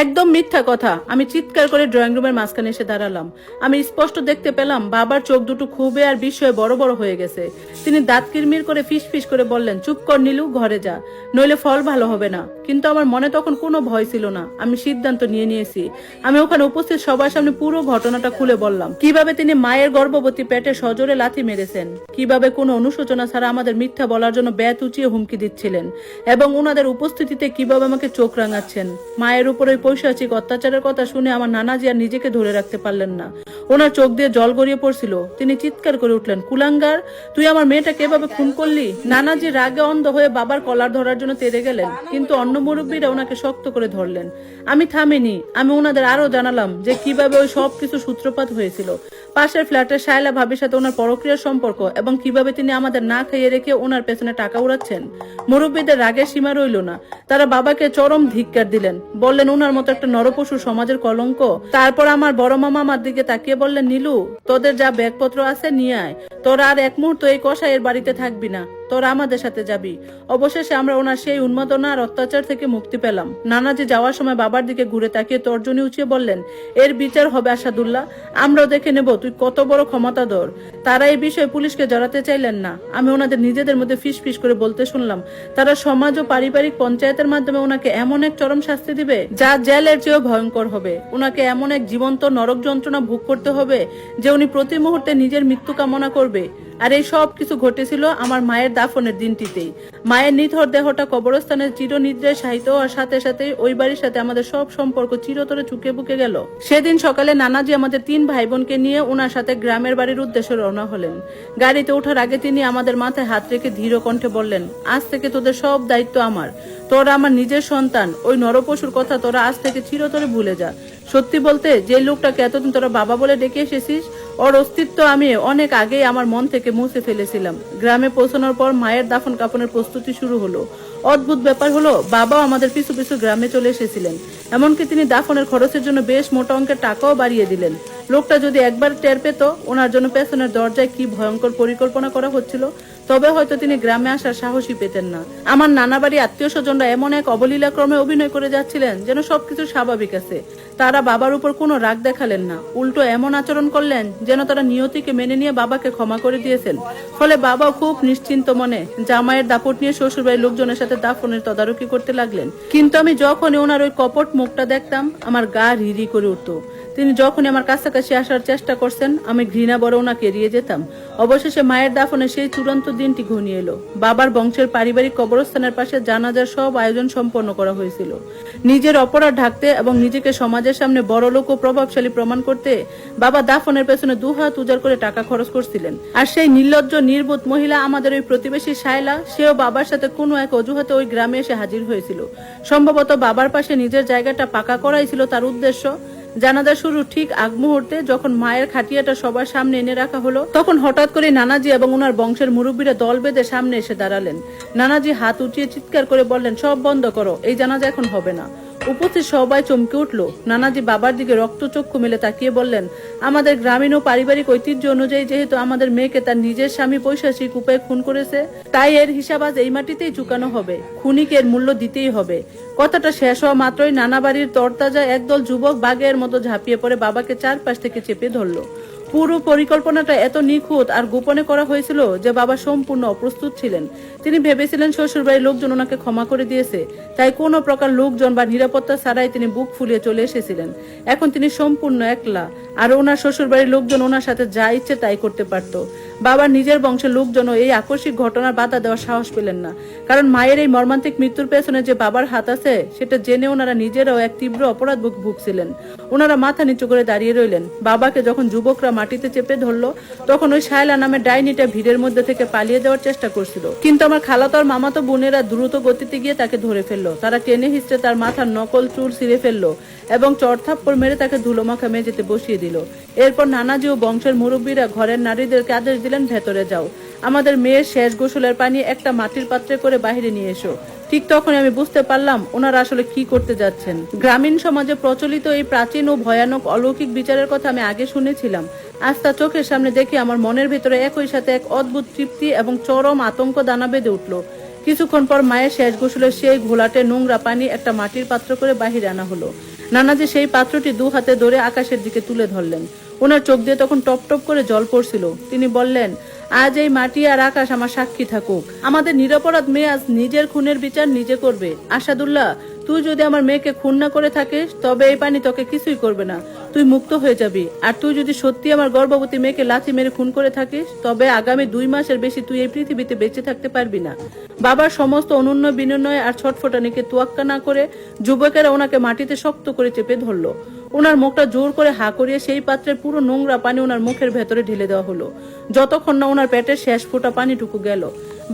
একদম মিথ্যা কথা। আমি চিৎকার করে ড্রয়িং রুমের মাঝখানে এসে দাঁড়ালাম। আমি স্পষ্ট দেখতে পেলাম বাবার চোখ দুটো ক্ষোভে আর বিস্ময়ে বড় বড় হয়ে গেছে। তিনি দাঁত কিরমির করে ফিস ফিস করে বললেন, চুপ কর নীলু, ঘরে যা, নইলে ফল ভালো হবে না। কিন্তু আমার মনে তখন কোনো ভয় ছিল না। আমি সিদ্ধান্ত নিয়েছি। আমি ওখানে উপস্থিত সবার সামনে পুরো ঘটনাটা খুলে বললাম। কিভাবে তিনি মায়ের গর্ভবতী পেটে সজোরে লাথি মেরেছেন, কিভাবে কোনো অনুশোচনা ছাড়া আমাদের মিথ্যা বলার জন্য ব্যাত উঁচিয়ে হুমকি দিচ্ছিলেন, এবং ওনাদের উপস্থিতিতে কিভাবে আমাকে চোখ রাঙাচ্ছেন। মায়ের উপর ওই পৈশাচিক অত্যাচারের কথা শুনে আমার নানাজি আর নিজেকে ধরে রাখতে পারলেন না। ওনার চোখ দিয়ে জল গড়িয়ে পড়ছিল। তিনি চিৎকার করে উঠলেন, কুলাঙ্গার, তুই আমার মেয়েটাকে এভাবে খুন করলি। নানাজি রাগে অন্ধ হয়ে বাবার কলার ধরার জন্য তেড়ে গেলেন, কিন্তু অন্য মুরব্বীরা ওনাকে শক্ত করে ধরলেন। আমি থামিনি। আমি ওনাদের আরো জানালাম যে কিভাবে ওই সব কিছু সূত্রপাত হয়েছিল, পাশের ফ্ল্যাটের শায়লা ভাবির সাথে ওনার পরক্রিয়ার সম্পর্ক, এবং কিভাবে তিনি আমাদের না খাইয়ে রেখে ওনার পেছনে টাকা উড়াচ্ছেন। মুরব্বীদের রাগের সীমা রইল না। তারা বাবাকে চরম ধিক্কার দিলেন, বললেন ওনার মতো একটা নরপশু সমাজের কলঙ্ক। তারপর আমার বড় মামা আমার দিকে তাকিয়ে বললেন, নীলু, তোদের যা ব্যাগপত্র আছে নিয়ে আয়। তোরা আর এক মুহূর্ত এই কসাইয়ের বাড়িতে থাকবি না, তোরা আমাদের সাথে যাবি। অবশেষে আমরা ওনার সেই উন্মাদনা আর অত্যাচার থেকে মুক্তি পেলাম। নানাজি যাওয়ার সময় বাবার দিকে ঘুরে তাকিয়ে তর্জনী উঁচিয়ে বললেন, এর বিচার হবে আসাদুল্লাহ, আমরাও দেখে নেব তুই কত বড় ক্ষমতাধর। তারা এই বিষয়ে পুলিশকে জড়াতে চাইলেন না। আমি ওনাদের নিজেদের মধ্যে ফিস ফিস করে বলতে শুনলাম, তারা সমাজ ও পারিবারিক পঞ্চায়েতের মাধ্যমে ওনাকে এমন এক চরম শাস্তি দিবে যা জেলের চেয়েও ভয়ঙ্কর হবে। ওনাকে এমন এক জীবন্ত নরক যন্ত্রণা ভোগ করতে হবে যে উনি প্রতি মুহূর্তে নিজের মৃত্যু কামনা করবে। আর এই সব কিছু ঘটেছিল আমার মায়ের দাফনের দিনটিতেই। মায়ের নিথর দেহটা কবরস্থানের চিরনিদ্রায় শায়িত হওয়ার সাথে সাথে ওই বাড়ির সাথে আমাদের সব সম্পর্ক চিরতরে চুকে বুকে গেল। সেদিন সকালে নানাজি আমাদের 3 ভাই বোনকে নিয়ে ওনার সাথে গ্রামের বাড়ির উদ্দেশ্যে রওনা হলেন। গাড়িতে ওঠার আগে তিনি আমাদের মাথায় হাত রেখে ধীর কণ্ঠে বললেন, আজ থেকে তোদের সব দায়িত্ব আমার। তোরা আমার নিজের সন্তান। ওই নরপশুর কথা তোরা আজ থেকে চিরতরে ভুলে যা। সত্যি বলতে, যে লোকটাকে এতদিন তোরা বাবা বলে ডেকে এসেছিস, ওর অস্তিত্ব আমি অনেক আগেই আমার মন থেকে মুছে ফেলেছিলাম। গ্রামে পৌঁছানোর পর মায়ের দাফন কাফনের প্রস্তুতি শুরু হলো। অদ্ভুত ব্যাপার হলো, বাবাও আমাদের পিছু পিছু গ্রামে চলে এসেছিলেন। এমনকি তিনি দাফনের খরচের জন্য বেশ মোটা অঙ্কের টাকাও বাড়িয়ে দিলেন। লোকটা যদি একবার টের পেত ওনার জন্য পেছনের দরজায় কি ভয়ঙ্কর পরিকল্পনা করা হচ্ছিল, তবে হয়তো তিনি গ্রামে আসার সাহসী পেতেন না। আমার নানা বাড়ি আত্মীয় স্বজনরা এমন এক অবলীলা ক্রমে অভিনয় করে যাচ্ছিলেন যেন সবকিছু স্বাভাবিক আছে। তারা বাবার উপর কোনো রাগ দেখালেন না, উল্টো এমন আচরণ করলেন যেন তারা নিয়তিকে মেনে নিয়ে বাবাকে ক্ষমা করে দিয়েছেন। ফলে বাবাও খুব নিশ্চিন্ত মনে জামাইয়ের দাপট নিয়ে শ্বশুরবাড়ির লোকজনের সাথে দাফনের তদারকি করতে লাগলেন। কিন্তু আমি যখনই ওনার ওই কপট মুখটা দেখতাম, আমার গা রিরি করে উঠত। তিনি যখনই আমার কাছাকাছি আসার চেষ্টা করছেন, আমি ঘৃণা বড় ওনাকে এড়িয়ে যেতাম। অবশেষে মায়ের দাফনের সেই চূড়ান্ত দিনটি ঘনিয়ে এলো। বাবার বংশের পারিবারিক কবরস্থানের পাশে জানাজার সব আয়োজন সম্পন্ন করা হয়েছিল। নিজের অপরাধ ঢাকতে এবং নিজেকে সমাজের সামনে বড় লোক ও প্রভাবশালী প্রমাণ করতে বাবা দাফনের পেছনে 2 হাত উজাড় করে টাকা খরচ করছিলেন। আর সেই নির্লজ্জ নির্বোধ মহিলা আমাদের ওই প্রতিবেশী শায়লা, সেও বাবার সাথে কোনো এক অজুহাতে ওই গ্রামে এসে হাজির হয়েছিল। সম্ভবত বাবার পাশে নিজের জায়গাটা পাকা করাই ছিল তার উদ্দেশ্য। জানাজা শুরু ঠিক আগ মুহূর্তে যখন মায়ের খাটিয়াটা সবার সামনে এনে রাখা হলো, তখন হঠাৎ করে নানাজি এবং ওনার বংশের মুরব্বীরা দল বেঁধে সামনে এসে দাঁড়ালেন। নানাজি হাত উঠিয়ে চিৎকার করে বললেন, সব বন্ধ করো, এই জানাজা এখন হবে না। উপস্থিত সবাই চমকে উঠল। নানাজি বাবার দিকে রক্তচক্ষু মেলে তাকিয়ে বললেন, আমাদের গ্রামীণ ও পারিবারিক ঐতিহ্য অনুযায়ী যেহেতু আমাদের মেয়েকে তার নিজের স্বামী পৈশাচিক উপায়ে খুন করেছে, তাই এর হিসাব আজ এই মাটিতেই চুকানো হবে। খুনিকে এর মূল্য দিতেই হবে। কথাটা শেষ হওয়া মাত্রই নানা বাড়ির তরতাজা একদল যুবক বাঘের মতো ঝাঁপিয়ে পড়ে বাবাকে চারপাশ থেকে চেপে ধরল। পুরো পরিকল্পনাটা এত নিখুঁত আর গোপনে করা হয়েছিল যে বাবা সম্পূর্ণ অপ্রস্তুত ছিলেন। তিনি ভেবেছিলেন শ্বশুরবাড়ির লোকজন ওনাকে ক্ষমা করে দিয়েছে, তাই কোনো প্রকার লোকজন বা নিরাপত্তা ছাড়াই তিনি বুক ফুলিয়ে চলে এসেছিলেন। এখন তিনি সম্পূর্ণ একলা, আর ওনার শ্বশুরবাড়ির লোকজন ওনার সাথে যা ইচ্ছে তাই করতে পারত। বাবার নিজের বংশের লোকজনও এই আকস্মিক ঘটনার বাধা দেওয়ার সাহস পেলেন না, কারণ মায়ের এই মর্মান্তিক মৃত্যুর পেছনে যে বাবার হাত আছে সেটা জেনে ওনারা নিজেরাও এক তীব্র অপরাধ ভুগছিলেন। ওনারা মাথা নিচু করে দাঁড়িয়ে রইলেন। বাবাকে যখন যুবকরা মাটিতে চেপে ধরলো, তখন ওই শায়লা নামে ডাইনিটা ভিড়ের মধ্যে থেকে পালিয়ে যাওয়ার চেষ্টা করছিল। কিন্তু আমার খালাতো আর মামাতো বোনেরা দ্রুত গতিতে গিয়ে তাকে ধরে ফেললো। তারা টেনে হিঁচড়ে তার মাথার নকল চুল ছিঁড়ে ফেললো এবং চড়থাপ্পড় মেরে তাকে ধুলোমাখা মেঝেতে বসিয়ে দিল। এরপর নানাজি ও বংশের মুরব্বীরা ঘরের নারীদেরকে আদেশ দিলেন, ভেতরে যাও, আমাদের মেয়ের শেষ গোসলের পানি একটা মাটির পাত্রে করে বাহিরে নিয়ে এসো। ঠিক তখন আমি বুঝতে পারলাম ওনারা আসলে কি করতে যাচ্ছেন। গ্রামীণ সমাজে প্রচলিত এই প্রাচীন ও ভয়ানক অলৌকিক বিচারের কথা আমি আগে শুনেছিলাম। আজ তা চোখের সামনে দেখে আমার মনের ভেতরে একই সাথে এক অদ্ভুত তৃপ্তি এবং চরম আতঙ্ক দানা বেঁধে উঠল। কিছুক্ষণ পর মায়ের শেষ গোসলের সেই ঘোলাটে নোংরা পানি একটা মাটির পাত্র করে বাহিরে আনা হলো। নানাজি সেই পাত্রটি 2 হাতে ধরে আকাশের দিকে তুলে ধরলেন। ওনার চোখ দিয়ে তখন টপ টপ করে জল পড়ছিল। তিনি বললেন, আজ এই মাটি আর আকাশ আমার সাক্ষী থাকুক, আমাদের নিরপরাধ মেয়ে আজ নিজের খুনের বিচার নিজে করবে। আসাদুল্লাহ, তুই যদি আমার মেয়েকে খুন না করে থাকিস তবে এই পানি তোকে কিছুই করবে না, তুই মুক্ত হয়ে যাবি। আর তুই যদি সত্যি আমার গর্ভবতী মেয়েকে লাথি মেরে খুন করে থাকিস তবে আগামী 2 মাসের বেশি তুই এই পৃথিবীতে বেঁচে থাকতে পারবি না। বাবার সমস্ত অনুন্নয় বিনয় আর ছটফটানিকে তোয়াক্কা না করে যুবকেরা ওনাকে মাটিতে শক্ত করে চেপে ধরলো। ওনার মুখটা জোর করে হা করিয়ে সেই পাত্রের পুরো নোংরা পানি ওনার মুখের ভেতরে ঢেলে দেওয়া হলো, যতক্ষণ না ওনার পেটের শেষ ফোঁটা পানিটুকু গেল।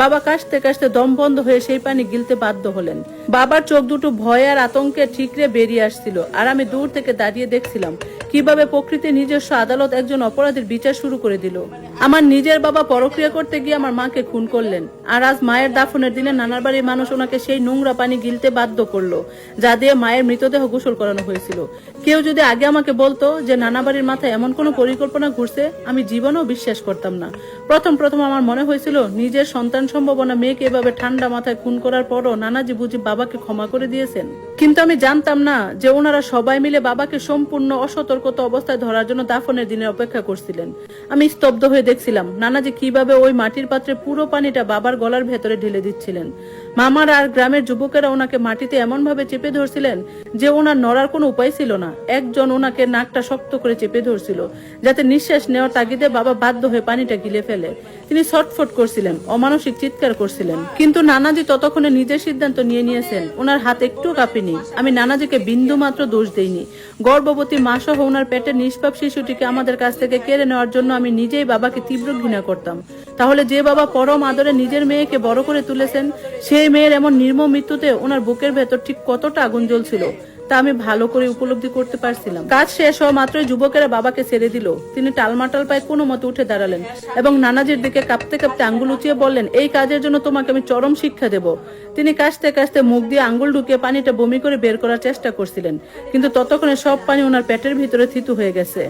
বাবা কাশতে কাশতে দম বন্ধ হয়ে সেই পানি গিলতে বাধ্য হলেন। বাবার চোখ দুটো ভয় আর আতঙ্কে ঠিকরে বেরিয়ে আসছিল, আর আমি দূর থেকে দাঁড়িয়ে দেখছিলাম কিভাবে প্রকৃতির নিজস্ব আদালত একজন অপরাধীর বিচার শুরু করে দিল। আমার নিজের বাবা পরক্রিয়া করতে গিয়ে আমার মাকে খুন করলেন, আর আজ মায়ের দাফনের দিনে নানার বাড়ির মানুষ ওনাকে সেই নোংরা পানি গিলতে বাধ্য করলো, যা দিয়ে মায়ের মৃতদেহ গোসল করানো হয়েছিল। কেউ যদি আগে আমাকে বলতো যে নানা বাড়ির মাথায় এমন কোনো পরিকল্পনা ঘুরছে, আমি জীবনেও বিশ্বাস করতাম না। প্রথম আমার মনে হয়েছিল নিজের সন্তান সম্ভাবনা মেয়েকে এভাবে ঠান্ডা মাথায় খুন করার পরও নানাজি বুঝি বাবাকে ক্ষমা করে দিয়েছেন। কিন্তু আমি জানতাম না যে ওনারা সবাই মিলে বাবাকে সম্পূর্ণ অসতর্কত অবস্থায় ধরার জন্য দাফনের দিনের অপেক্ষা করছিলেন। আমি স্তব্ধ হয়ে দেখছিলাম নানাজি কিভাবে ওই মাটির পাত্রে পুরো পানিটা বাবার গলার ভেতরে ঢেলে দিচ্ছিলেন। মামার আর গ্রামের যুবকেরা ওনাকে মাটিতে এমন ভাবে চেপে ধরছিলেন যে ওনার নড়ার কোনো উপায় ছিল না। একজন ওনাকে নাকটা শক্ত করে চেপে ধরছিল যাতে নিঃশ্বাস নেওয়ার তাগিদে বাবা বাধ্য হয়ে পানিটা গিলে ফেলে। তিনি ছটফট করছিলেন, অমানসিক চিৎকার করছিলেন, কিন্তু নানাজি ততক্ষণে নিজের সিদ্ধান্ত নিয়ে নিয়েছেন। ওনার হাত একটু কাঁপেনি। আমি নানাজিকে বিন্দু মাত্র দোষ দেইনি। গর্ভবতী মা সহ ওনার পেটের নিষ্পাপ শিশুটিকে আমাদের কাছ থেকে কেড়ে নেওয়ার জন্য আমি নিজেই বাবাকে তীব্র ঘৃণা করতাম। তাহলে যে বাবা পরম আদরে নিজের মেয়েকে বড় করে তুলেছেন, সেই মেয়ের এমন নির্মম মৃত্যুতে ওনার বুকের ভেতর ঠিক কতটা আগুন জ্বলছিল তা আমি ভালো করে উপলব্ধি করতে পারছিলাম। কাজ শেষ হওয়া মাত্রই যুবকেরা বাবাকে ছেড়ে দিল। তিনি টালমাটাল পায়ে কোনো মতে উঠে দাঁড়ালেন এবং নানাজির দিকে কাঁপতে কাঁপতে আঙ্গুল উঁচিয়ে বললেন, এই কাজের জন্য তোমাকে আমি চরম শিক্ষা দেব। তিনি কাশতে কাশতে মুখ দিয়ে আঙ্গুল ঢুকিয়ে পানিটা বমি করে বের করার চেষ্টা করছিলেন, কিন্তু ততক্ষণে সব পানি ওনার পেটের ভিতরে থিতু হয়ে গেছে।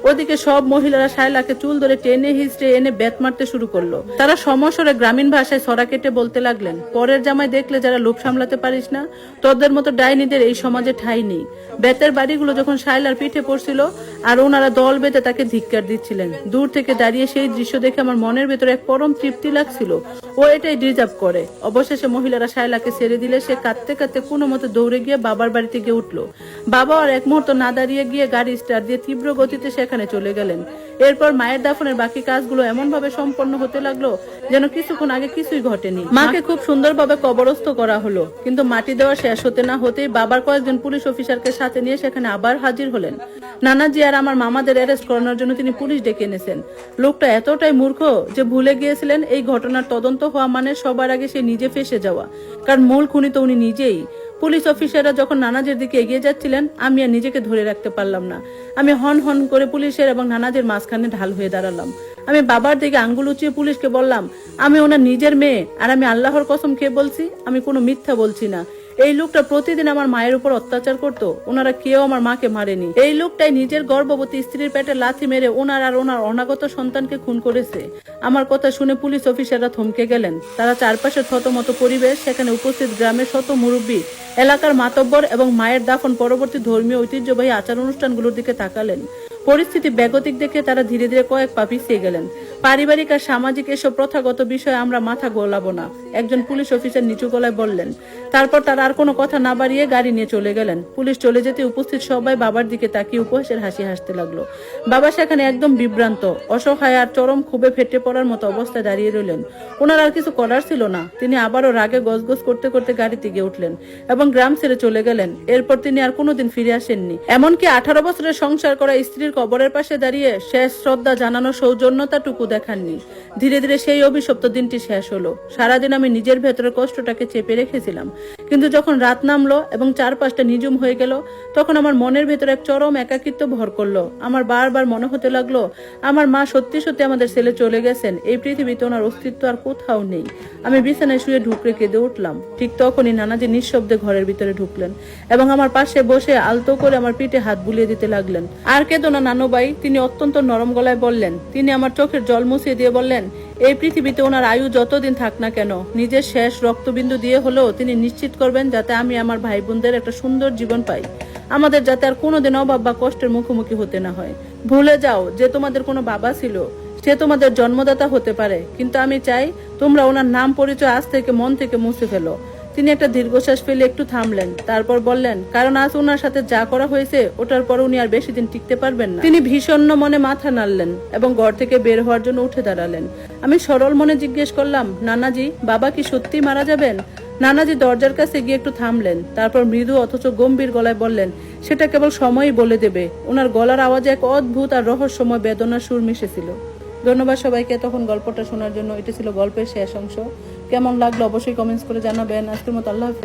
ওদিকে সব মহিলারা শায়লাকে চুল ধরে টেনে হিচড়ে এনে বেত মারতে শুরু করলো। তারা সমস্বরে গ্রামীণ ভাষায় ছড়া কেটে বলতে লাগলেন, পরের জামাই দেখলে যারা লোভ সামলাতে পারিস না, তোদের মতো ডাইনিদের এই সমাজে ঠাঁই নেই। বেতের বাড়িগুলো যখন শায়লার পিঠে পড়ছিল আর ওনারা দল বেঁধে তাকে ধিক্কার দিচ্ছিলেন, দূর থেকে দাঁড়িয়ে সেই দৃশ্য দেখে আমার মনের ভেতরে এক পরম তৃপ্তি লাগছিল। ও এটাই ডিজার্ভ করে। অবশেষে মহিলারা শায়লাকে ছেড়ে দিলে সে কাঁদতে কাঁদতে কোনো মতে দৌড়ে গিয়ে বাবার বাড়িতে গিয়ে উঠলো। বাবা আর এক মুহূর্ত না দাঁড়িয়ে গিয়ে গাড়ি স্টার্ট দিয়ে তীব্র গতিতে সেখানে চলে গেলেন। এরপর মায়ের দাফনের বাকি কাজগুলো এমন ভাবে সম্পন্ন হতে লাগলো যেন কিছুক্ষণ আগে কিছুই ঘটেনি। মাকে খুব সুন্দরভাবে কবরস্থ করা হলো, কিন্তু মাটি দেওয়া শেষ হতে না হতেই বাবার কয়েকজন পুলিশ অফিসারকে সাথে নিয়ে সেখানে আবার হাজির হলেন। নানাজি আর আমার মামাদের অ্যারেস্ট করানোর জন্য তিনি পুলিশ ডেকে এনেছেন। লোকটা এতটাই মূর্খ যে ভুলে গিয়েছিলেন এই ঘটনার তদন্ত হওয়া মানে সবার আগে সে নিজে ফেঁসে যাওয়া, কারণ মূল খুনি তো উনি নিজেই। পুলিশ অফিসাররা যখন নানাজের দিকে এগিয়ে যাচ্ছিলেন আমি আর নিজেকে ধরে রাখতে পারলাম না। আমি হন হন করে পুলিশের এবং নানাজের মাঝখানে ঢাল হয়ে দাঁড়ালাম। আমি বাবার দিকে আঙ্গুল উঁচিয়ে পুলিশকে বললাম, আমি ওনার নিজের মেয়ে, আর আমি আল্লাহর কসম খেয়ে বলছি আমি কোনো মিথ্যা বলছি না। এই লোকটা প্রতিদিন আমার মায়ের উপর অত্যাচার করতো, ওনারা কেউ আমার মাকে মারেনি। এই লোকটাই নিজের গর্ভবতী স্ত্রীর পেটে লাথি মেরে ওনার আর ওনার অনাগত সন্তানকে খুন করেছে। আমার কথা শুনে পুলিশ অফিসাররা থমকে গেলেন। তারা চারপাশের থতমত পরিবেশ, সেখানে উপস্থিত গ্রামের শত মুরব্বী, এলাকার মাতব্বর এবং মায়ের দাফন পরবর্তী ধর্মীয় ঐতিহ্যবাহী আচার অনুষ্ঠানগুলোর দিকে তাকালেন। পরিস্থিতি বেগতিক দেখে তারা ধীরে ধীরে কয়েক পা পিছিয়ে গেলেন। পারিবারিক আর সামাজিক এসব প্রথাগত বিষয়ে আমরা মাথা গোলাবো না, একজন পুলিশ অফিসার নিচু গলায় বললেন। তারপর তারা আর কোনো কথা না বাড়িয়ে গাড়ি নিয়ে চলে গেলেন। পুলিশ চলে যেতে উপস্থিত সবাই বাবার দিকে তাকিয়ে উপহাসের হাসি হাসতে লাগলো। বাবা সেখানে একদম বিভ্রান্ত, অসহায় আর চরম ক্ষোভে ফেটে পড়ার মতো অবস্থায় দাঁড়িয়ে রইলেন। ওনার আর কিছু করার ছিল না। তিনি আবারও রাগে গজগজ করতে করতে গাড়িতে গিয়ে উঠলেন এবং গ্রাম ছেড়ে চলে গেলেন। এরপর তিনি আর কোনোদিন ফিরে আসেননি। এমনকি 18 বছরের সংসার করা স্ত্রীর কবরের পাশে দাঁড়িয়ে শেষ শ্রদ্ধা জানানো সৌজন্যতাটুকু দেখাননি। ধীরে ধীরে সেই অভিশপ্ত দিনটি শেষ হলো। সারাদিন আমি নিজের ভেতরে কষ্টটাকে চেপে রেখেছিলাম, কিন্তু যখন রাত নামলো এবং চারপাশটা নিঝুম হয়ে গেল তখন আমার মনের ভেতরে এক চরম একাকিত্ব ভর করলো। আমার বারবার মনে হতে লাগলো আমার মা সত্যি সত্যি আমাদের ছেলে চলে গেছেন, এই পৃথিবীতে ওনার অস্তিত্ব আর কোথাও নেই। আমি বিছানায় শুয়ে ঢুকরে কেঁদে উঠলাম। ঠিক তখনই নানাজি নিঃশব্দে ঘরের ভিতরে ঢুকলেন এবং আমার পাশে বসে আলতো করে আমার পিঠে হাত বুলিয়ে দিতে লাগলেন। আর কেঁদো না নানু ভাই, তিনি অত্যন্ত নরম গলায় বললেন। তিনি আমার চোখের জল মুছিয়ে দিয়ে বললেন, এই পৃথিবীতে ওনার আয়ু যতদিন থাক না কেন নিজের শেষ রক্তবিন্দু দিয়ে হলেও তিনি নিশ্চিত করবেন যাতে আমি আমার ভাই বোনদের একটা সুন্দর জীবন পাই। আমাদের যাতে আর কোনোদিন অভাব বা কষ্টের মুখোমুখি হতে না হয়। ভুলে যাও যে তোমাদের কোনো বাবা ছিল, সে তোমাদের জন্মদাতা হতে পারে, কিন্তু আমি চাই তোমরা ওনার নাম পরিচয় আজ থেকে মন থেকে মুছে ফেলো। তিনি একটা দীর্ঘশ্বাস ফেলে একটু থামলেন, তারপর বললেন, কারণ আজ ওনার সাথে যা করা হয়েছে ওটার পর উনি আর বেশি দিন টিকতে পারবেন না। তিনি ভীষণ মনে মাথা নাড়লেন এবং ঘর থেকে বের হওয়ার জন্য উঠে দাঁড়ালেন। আমি সরল মনে জিজ্ঞেস করলাম, নানাজি, বাবা কি সত্যি মারা যাবেন? নানাজি দরজার কাছে গিয়ে একটু থামলেন, তারপর মৃদু অথচ গম্ভীর গলায় বললেন, সেটা কেবল সময়ই বলে দেবে। ওনার গলার আওয়াজে এক অদ্ভুত আর রহস্যময় বেদনার সুর মিশেছিল। ধন্যবাদ সবাইকে তখন গল্পটা শোনার জন্য। এটা ছিল গল্পের শেষ অংশ। কেমন লাগলো অবশ্যই কমেন্টস করে জানাবেন। আজকের মতো আল্লাহ হাফেজ।